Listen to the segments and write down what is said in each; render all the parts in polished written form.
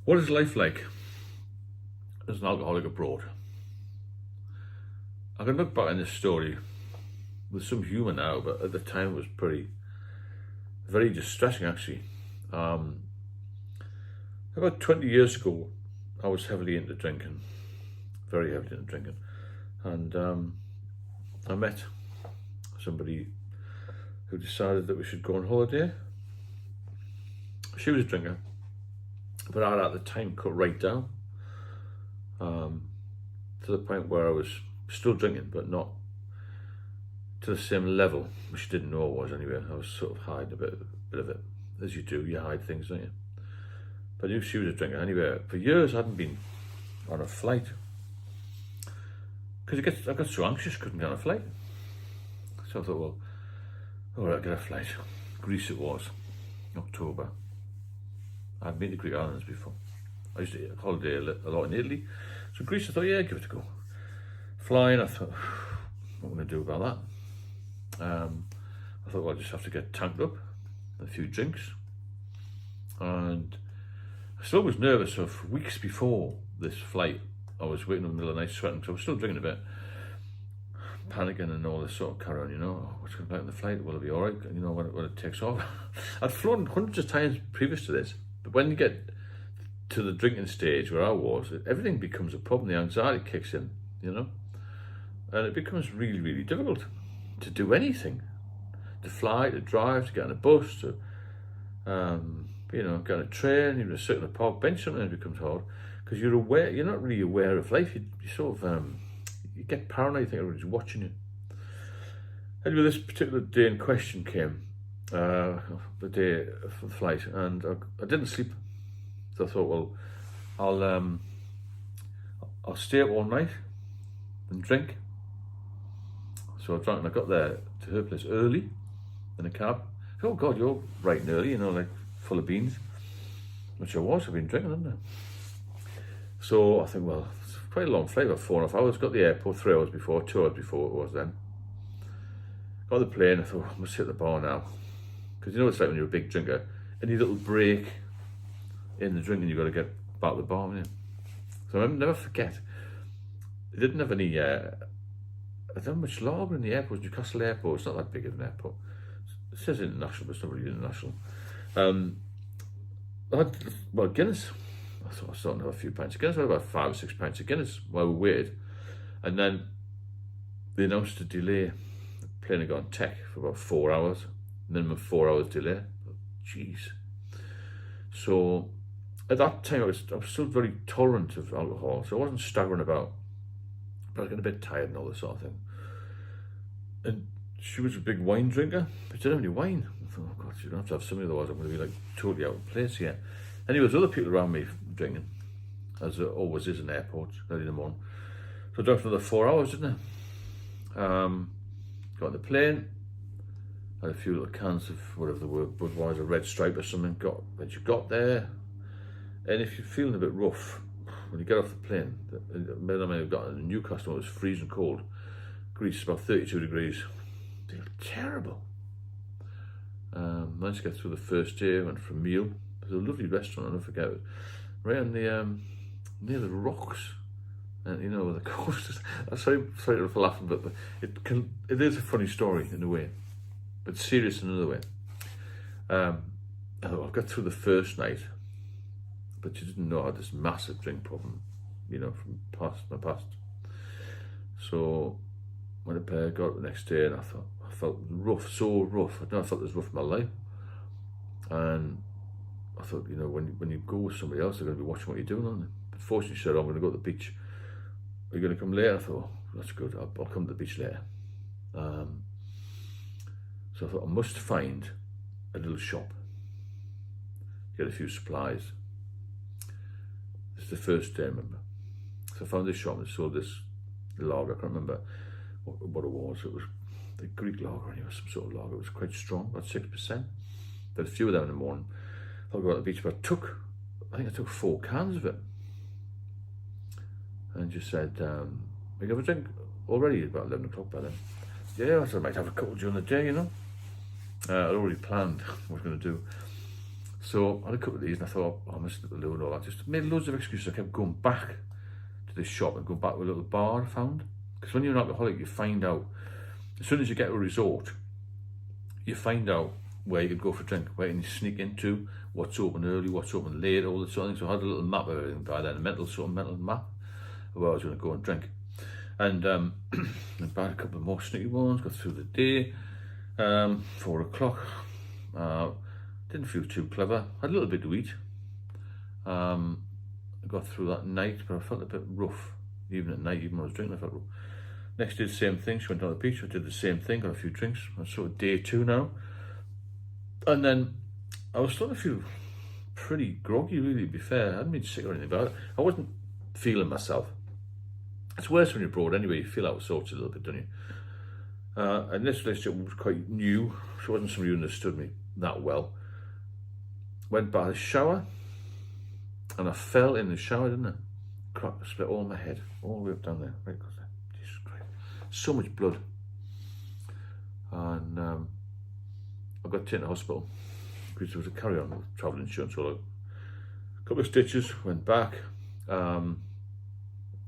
What is life like as an alcoholic abroad? I can look back on this story with some humour now, but at the time it was very distressing actually. Um, about 20 years ago, I was heavily into drinking, very heavily into drinking, and I met somebody who decided that we should go on holiday. She was a drinker, but I at the time cut right down to the point where I was still drinking, but not to the same level, which she didn't know I was anyway. I was sort of hiding a bit of it, as you do. You hide things, don't you? But I knew she was a drinker anyway. For years, I hadn't been on a flight because I got so anxious, couldn't get on a flight. So I thought, well, all right, get a flight. Greece it was, October. I'd been to Greek islands before. I used to holiday a lot in Italy. So Greece, I thought, yeah, give it a go. Flying, I thought, what am I going to do about that? I thought, well, I just have to get tanked up, a few drinks. And I still was nervous. So for weeks before this flight, I was waiting in the middle of the night sweating, so I was still drinking a bit, panicking and all this sort of carry on, you know. What's going to be like on the flight? Will it be all right? You know, when it takes off. I'd flown hundreds of times previous to this, but when you get to the drinking stage where I was, everything becomes a problem. The anxiety kicks in, you know, and it becomes really, really difficult to do anything, to fly, to drive, to get on a bus, to you know, get on a train, even to sit on a park bench. Sometimes it becomes hard because you're not really aware of life. You sort of you get paranoid. You think everybody's watching you. Anyway, this particular day in question came, the day for the flight, and I didn't sleep. So I thought, well, I'll stay up all night and drink. So I drank, and I got there to her place early in a cab. Oh God, you're right and early, you know, like full of beans, which I was. I've been drinking, haven't I? So I think, well, it's quite a long flight, about 4.5 hours. Got the airport 3 hours before, 2 hours before it was then. Got the plane. I thought, I must hit the bar now, because you know it's like when you're a big drinker, any little break in the drinking, you've got to get back to the bar, haven't you? So I'll never forget. They didn't have any. I don't have much lager in the airport. Newcastle Airport. It's not that big of an airport. It says international, but it's not really international. I had, well, Guinness. I thought I was starting to have a few pints of Guinness. I had about 5 or 6 pints of Guinness while we waited, and then they announced a delay. The plane had gone tech for about 4 hours, minimum 4 hours delay. Jeez. So at that time, I was still very tolerant of alcohol, so I wasn't staggering about, but I was getting a bit tired and all this sort of thing. And she was a big wine drinker, but she didn't have any wine. I thought, oh God, you don't have to have something, otherwise I'm going to be like totally out of place here. Anyway, there's other people around me drinking, as there always is in airports, early in the morning. So I drank for another 4 hours, didn't I? Got on the plane, had a few little cans of whatever the word, Budweiser, Red Stripe or something. When you got there, and if you're feeling a bit rough, when you get off the plane, I got in Newcastle, it was freezing cold. Greece, about 32 degrees. They were terrible. Managed to get through the first day, went for a meal. There's a lovely restaurant, I'll never forget it, right on the, near the rocks. And you know, where the coast is. I'm sorry for laughing, but it is a funny story in a way, but serious in another way. I got through the first night, but you didn't know I had this massive drink problem, you know, from my past. So went up there, got up the next day, and I felt rough, so rough. I'd never felt this rough in my life. And I thought, you know, when you go with somebody else, they're going to be watching what you're doing, aren't they? But fortunately, she said, I'm going to go to the beach. Are you going to come later? I thought, oh, that's good, I'll come to the beach later. So I thought, I must find a little shop, get a few supplies. This is the first day, I remember. So I found this shop and sold this lager. I can't remember what it was. It was the Greek lager, anyway, some sort of lager. It was quite strong, about 6%. There were a few of them in the morning. I thought I'd go to the beach, but I think I took 4 cans of it. And just said, we have a drink already, about 11 o'clock by then. Yeah, I said I might have a couple during the day, you know. I'd already planned what I was going to do. So I had a couple of these and I thought, oh, I must have the load. I just made loads of excuses. I kept going back to this shop and going back to a little bar I found. Because when you're an alcoholic, you find out, as soon as you get to a resort, you find out where you could go for a drink, where you can sneak into, what's open early, what's open late, all that sort of thing. So I had a little map of everything by then, a mental map of where I was going to go and drink. And I bought a couple of more sneaky ones, got through the day, 4 o'clock. Didn't feel too clever, had a little bit to eat. I got through that night, but I felt a bit rough, even at night, even when I was drinking, I felt rough. Next day, the same thing, she went down to the beach, I did the same thing, got a few drinks. I'm sort of day 2 now. And then I was starting to feel pretty groggy, really, to be fair. I hadn't been sick or anything, but I wasn't feeling myself. It's worse when you're abroad anyway, you feel out of sorts a little bit, don't you? And this relationship was quite new. She wasn't somebody who understood me that well. Went by the shower, and I fell in the shower, didn't I? Split all my head, all the way up down there, right across there. Jesus Christ. So much blood. And I got taken to hospital because there was a carry-on with travel insurance. So a couple of stitches, went back, and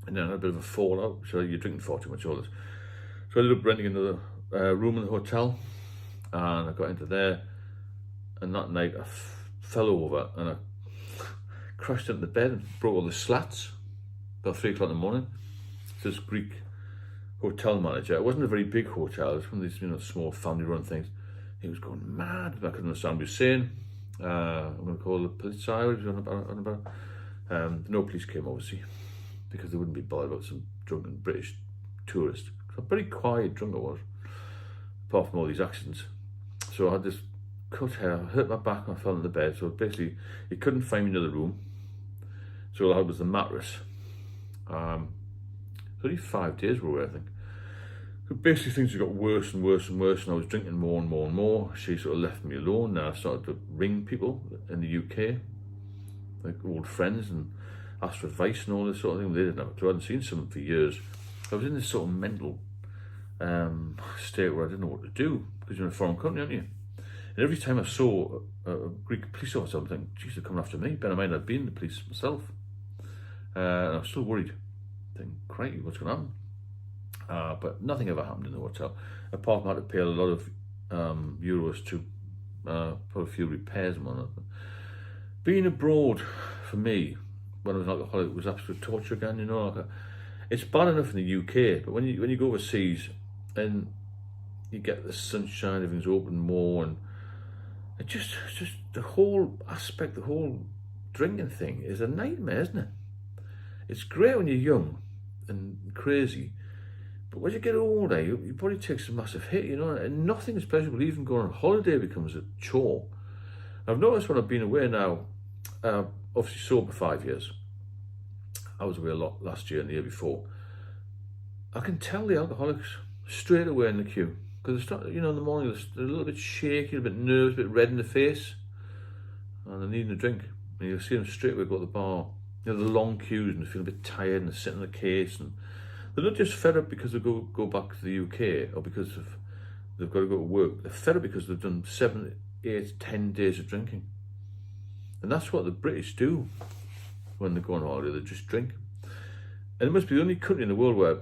then I had a bit of a fallout. So you're drinking far too much, all this. So I ended up renting another room in the hotel, and I got into there, and that night I fell over and I crashed into the bed and broke all the slats about 3 o'clock in the morning. This Greek hotel manager, it wasn't a very big hotel, it was one of these, small family-run things. He was going mad. I couldn't understand what he was saying. I'm going to call the police. No police came, obviously, because they wouldn't be bothered about some drunken British tourist. A very quiet drunk I was, apart from all these accidents. So I had this cut hair, I hurt my back and I fell in the bed. So basically, he couldn't find me another room. So all I had was the mattress. Only 5 days were away, I think. So basically things got worse and worse and worse, and I was drinking more and more and more. She sort of left me alone. Now I started to ring people in the UK, like old friends, and ask for advice and all this sort of thing. They didn't have a clue. I hadn't seen someone for years. I was in this sort of mental state where I didn't know what to do, because you're in a foreign country, aren't you? And every time I saw a Greek police officer, I'm thinking, geez, they're coming after me. Bear in mind, I'd been in the police myself. And I was still worried. Thinking, crikey, what's going to happen? But nothing ever happened in the hotel, apart from I had to pay a lot of euros to put a few repairs and whatnot. Being abroad, for me, when I was an alcoholic, was absolute torture again, It's bad enough in the UK, but when you go overseas and you get the sunshine, everything's open more, and it's just the whole aspect, the whole drinking thing is a nightmare, isn't it? It's great when you're young and crazy, but when you get older, your body takes a massive hit, and nothing is pleasurable. Even going on holiday becomes a chore. I've noticed when I've been away now, obviously sober 5 years. I was away a lot last year and the year before. I can tell the alcoholics straight away in the queue, because they start, in the morning they're a little bit shaky, a bit nervous, a bit red in the face, and they're needing a drink. And you'll see them straight away go to the bar. The long queues, and they feel a bit tired, and they're sitting in the case, and they're not just fed up because they go back to the UK or because they've got to go to work. They're fed up because they've done 7, 8, 10 days of drinking, and that's what the British do. When they go on holiday, they just drink. And it must be the only country in the world where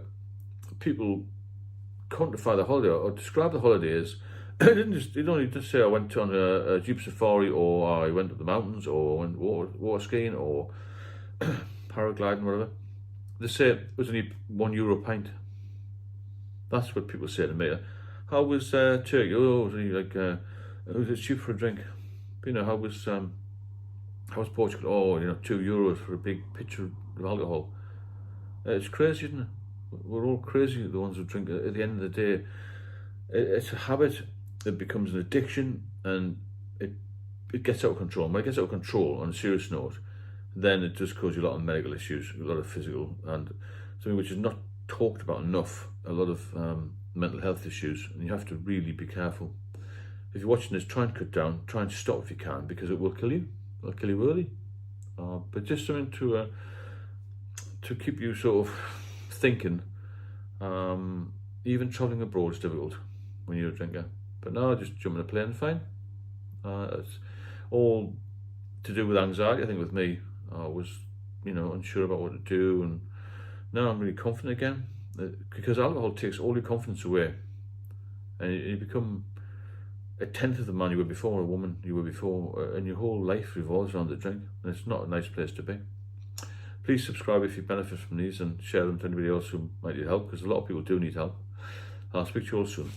people quantify the holiday or describe the holiday as, they don't just say I went on a Jeep safari, or I went to the mountains, or went water skiing, or paragliding, whatever. They say it was only €1 a pint. That's what people say to me. How was Turkey? Oh, it was only like, it was cheap for a drink. But, how was Portugal? Oh, €2 for a big pitcher of alcohol. It's crazy, isn't it? We're all crazy, the ones who drink. At the end of the day, it's a habit. It becomes an addiction, and it gets out of control. When it gets out of control, on a serious note, then it just causes you a lot of medical issues, a lot of physical, and something which is not talked about enough, a lot of mental health issues, and you have to really be careful. If you're watching this, try and cut down, try and stop if you can, because it will kill you. It'll kill you early. But just something to keep you sort of thinking. Even travelling abroad is difficult when you're a drinker. But now just jump in a plane, fine. It's all to do with anxiety. I think with me, I was, unsure about what to do, and now I'm really confident again, because alcohol takes all your confidence away, and you become a tenth of the man you were before, a woman you were before, and your whole life revolves around the drink, and it's not a nice place to be. Please subscribe if you benefit from these, and share them to anybody else who might need help, because a lot of people do need help. I'll speak to you all soon.